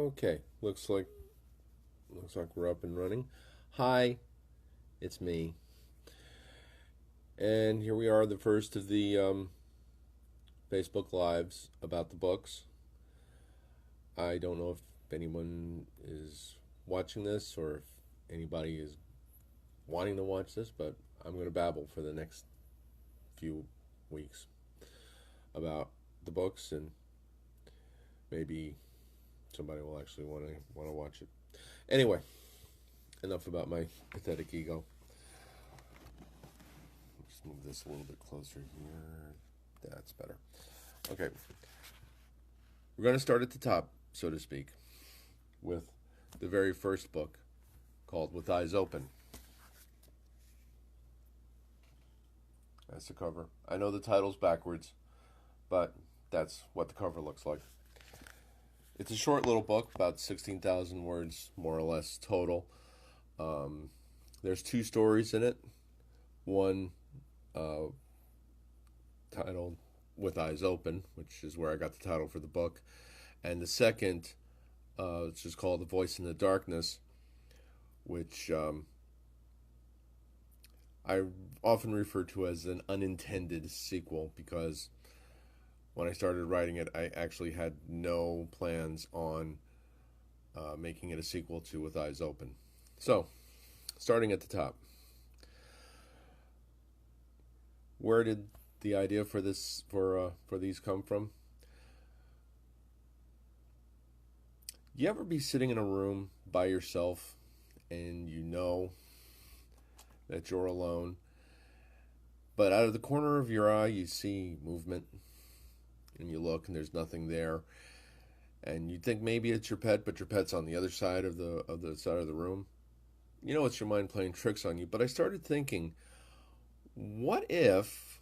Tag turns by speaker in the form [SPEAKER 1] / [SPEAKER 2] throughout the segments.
[SPEAKER 1] Okay, looks like we're up and running. Hi, it's me, and here we are, the first of the Facebook lives about the books. I don't know if anyone is watching this or if anybody is wanting to watch this, but I'm going to babble for the next few weeks about the books, and maybe somebody will actually want to watch it. Anyway, enough about my pathetic ego. Just move this a little bit closer here. That's better. Okay. We're going to start at the top, so to speak, with the very first book called With Eyes Open. That's the cover. I know the title's backwards, but that's what the cover looks like. It's a short little book, about 16,000 words, more or less, total. There's two stories in it. One titled With Eyes Open, which is where I got the title for the book. And the second, which is called The Voice in the Darkness, which I often refer to as an unintended sequel, because when I started writing it, I actually had no plans on making it a sequel to With Eyes Open. So, starting at the top. Where did the idea for these come from? You ever be sitting in a room by yourself and you know that you're alone, but out of the corner of your eye you see movement, and you look and there's nothing there, and you think maybe it's your pet, but your pet's on the other side of the side of the room? You know, it's your mind playing tricks on you. But I started thinking, what if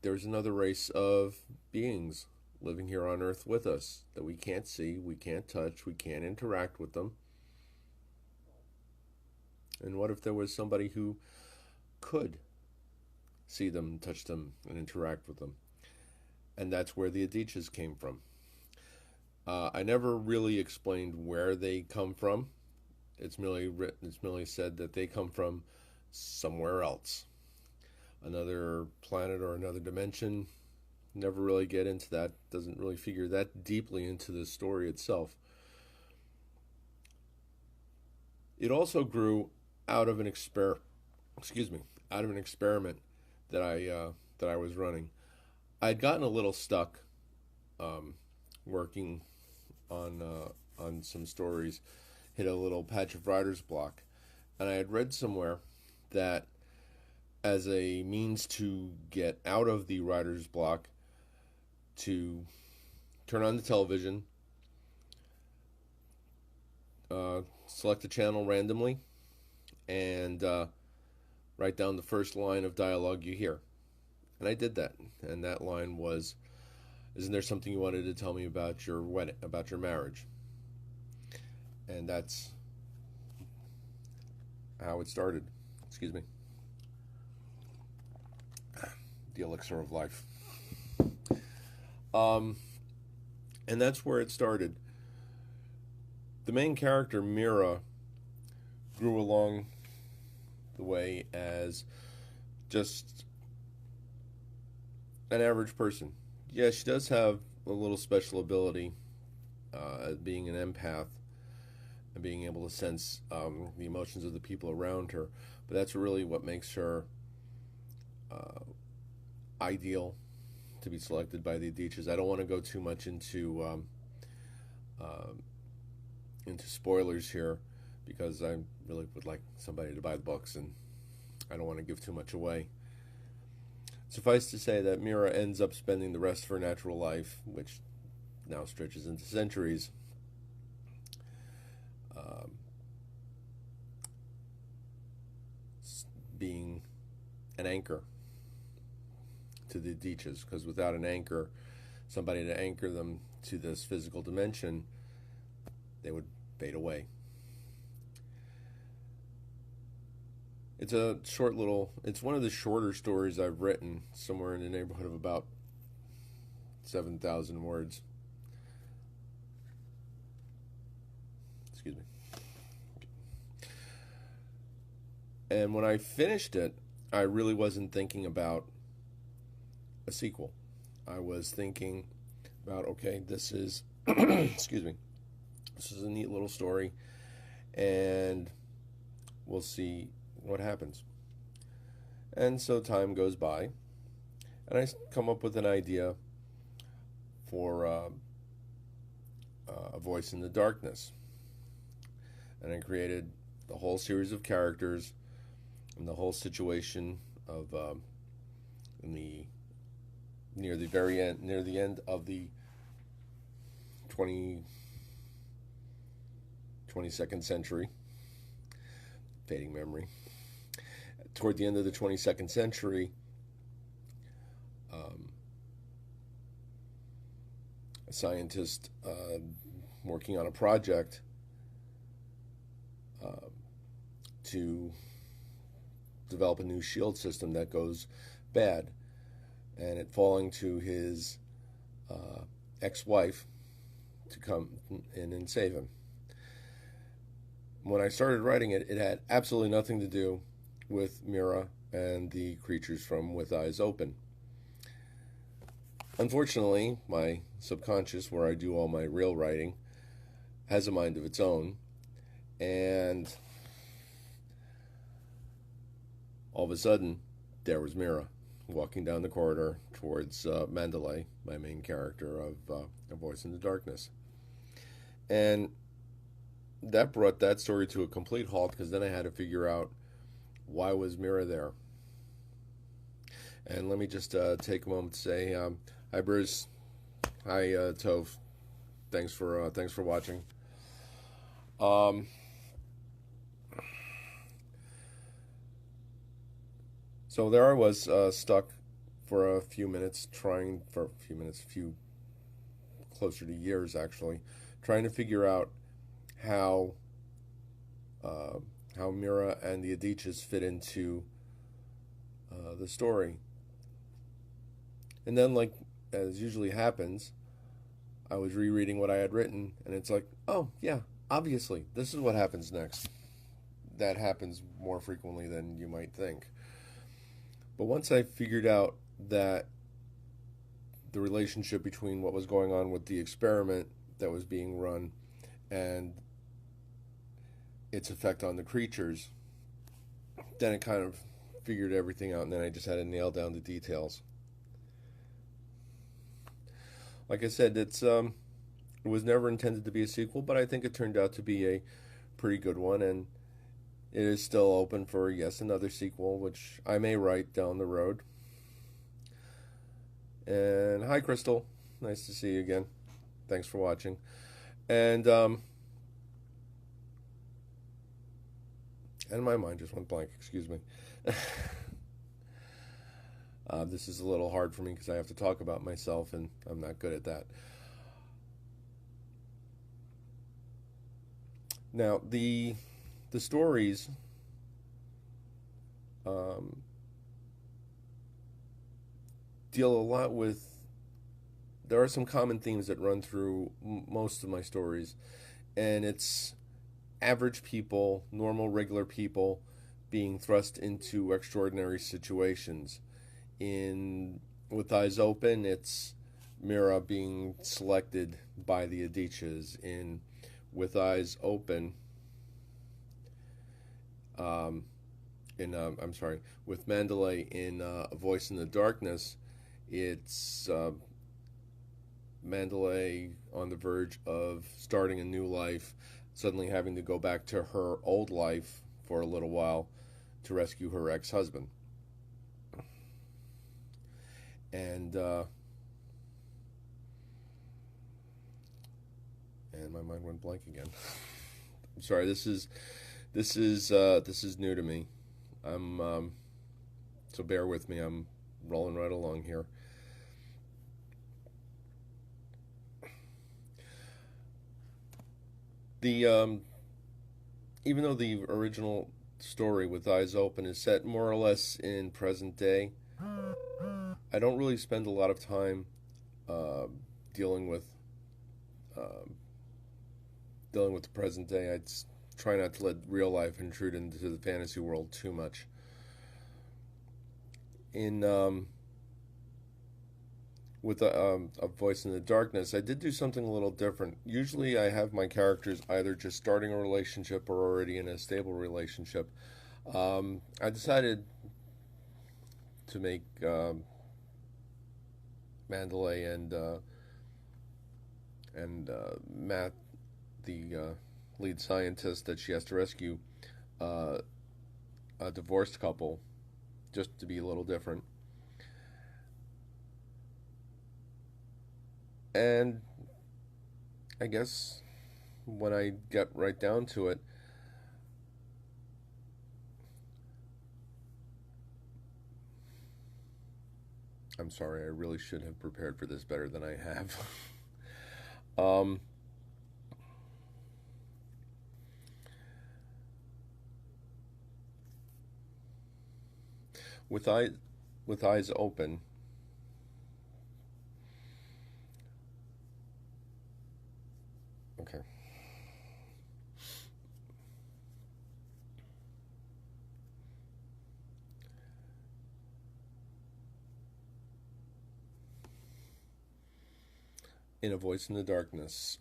[SPEAKER 1] there's another race of beings living here on Earth with us that we can't see, we can't touch, we can't interact with them? And what if there was somebody who could see them, touch them, and interact with them? And that's where the Adichas came from. I never really explained where they come from. It's merely said that they come from somewhere else, another planet or another dimension. Never really get into that. Doesn't really figure that deeply into the story itself. It also grew out of an experiment that I was running. I'd gotten a little stuck working on some stories, hit a little patch of writer's block, and I had read somewhere that as a means to get out of the writer's block, to turn on the television, select a channel randomly, and write down the first line of dialogue you hear. And I did that. And that line was, "Isn't there something you wanted to tell me about your wedding, about your marriage?" And that's how it started. Excuse me. The elixir of life. And that's where it started. The main character, Mira, grew along the way as just an average person. Yeah, she does have a little special ability, being an empath and being able to sense the emotions of the people around her. But that's really what makes her ideal to be selected by the Adichas. I don't want to go too much into spoilers here, because I really would like somebody to buy the books, and I don't want to give too much away. Suffice to say that Mira ends up spending the rest of her natural life, which now stretches into centuries, being an anchor to the Adichas, because without an anchor, somebody to anchor them to this physical dimension, they would fade away. It's one of the shorter stories I've written, somewhere in the neighborhood of about 7,000 words. Excuse me. And when I finished it, I really wasn't thinking about a sequel. I was thinking about, okay, this is, excuse me, this is a neat little story, and we'll see what happens. And so time goes by, and I come up with an idea for A Voice in the Darkness. And I created the whole series of characters and the whole situation of in the near the end of the 22nd century, fading memory. Toward the end of the 22nd century, a scientist working on a project to develop a new shield system that goes bad, and it falling to his ex-wife to come in and save him. When I started writing it, it had absolutely nothing to do with Mira and the creatures from With Eyes Open. Unfortunately, my subconscious, where I do all my real writing, has a mind of its own, and all of a sudden, there was Mira walking down the corridor towards Mandalay, my main character of A Voice in the Darkness. And that brought that story to a complete halt, because then I had to figure out, why was Mira there? And let me just take a moment to say, hi Bruce, hi Tove, thanks for watching. So there I was, stuck for a few minutes, closer to years actually, trying to figure out how Mira and the Aditchas fit into the story. And then, like as usually happens, I was rereading what I had written, and it's like, oh yeah, obviously this is what happens next. That happens more frequently than you might think. But once I figured out that the relationship between what was going on with the experiment that was being run and its effect on the creatures, then it kind of figured everything out, and then I just had to nail down the details. Like I said, it was never intended to be a sequel, but I think it turned out to be a pretty good one, and it is still open for, yes, another sequel, which I may write down the road. And hi, Crystal. Nice to see you again. Thanks for watching. And my mind just went blank. Excuse me. This is a little hard for me because I have to talk about myself, and I'm not good at that. Now, the stories deal a lot with, there are some common themes that run through most of my stories, and it's average people, normal, regular people, being thrust into extraordinary situations. With Eyes Open, it's Mira being selected by the Aditchas. With Eyes Open, with Mandalay in A Voice in the Darkness, it's Mandalay on the verge of starting a new life, suddenly having to go back to her old life for a little while to rescue her ex-husband. And my mind went blank again. I'm sorry. This is new to me. So bear with me. I'm rolling right along here. Even though the original story With Eyes Open is set more or less in present day, I don't really spend a lot of time dealing with dealing with the present day. I'd try not to let real life intrude into the fantasy world too much. In with a Voice in the Darkness, I did do something a little different. Usually, I have my characters either just starting a relationship or already in a stable relationship. I decided to make Mandalay and Matt, the lead scientist that she has to rescue, uh, a divorced couple, just to be a little different. And I guess when I get right down to it, I'm sorry, I really should have prepared for this better than I have. um, with eye, with eyes open, okay. In A Voice in the Darkness,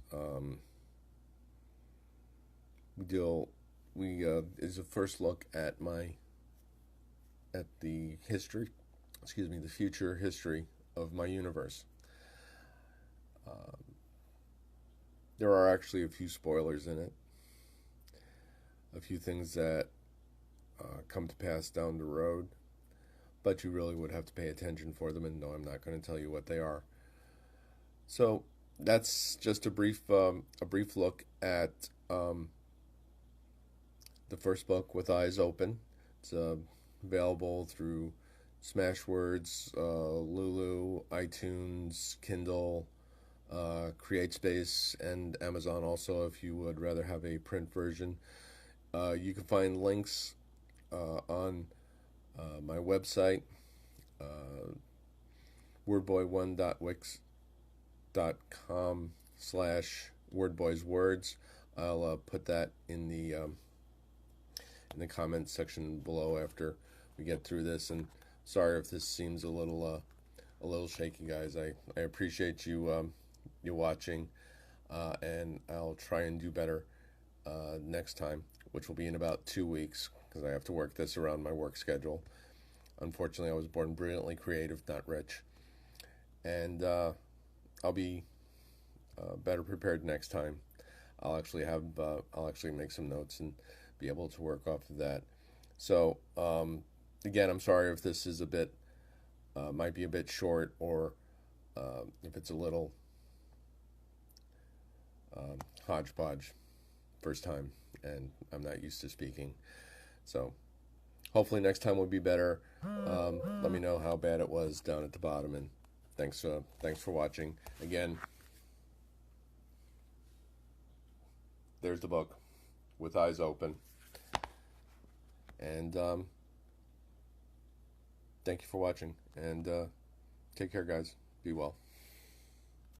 [SPEAKER 1] we deal. We is a first look at the history, excuse me, the future history of my universe. Uh, there are actually a few spoilers in it, a few things that come to pass down the road, but you really would have to pay attention for them. And no, I'm not going to tell you what they are. So that's just a brief look at the first book, With Eyes Open. It's available through Smashwords, Lulu, iTunes, Kindle, CreateSpace, and Amazon. Also, if you would rather have a print version, you can find links on my website, uh, wordboy1.wix.com/wordboyswords. I'll put that in the comments section below after we get through this. And sorry if this seems a little shaky, guys. I appreciate you watching, and I'll try and do better next time, which will be in about 2 weeks because I have to work this around my work schedule. Unfortunately, I was born brilliantly creative, not rich, and I'll be better prepared next time. I'll actually make some notes and be able to work off of that. So again, I'm sorry if this is a bit might be a bit short, or if it's a little hodgepodge first time, and I'm not used to speaking. So hopefully next time will be better. Let me know how bad it was down at the bottom, and thanks for watching. Again, there's the book, With Eyes Open. And thank you for watching, and take care, guys. Be well.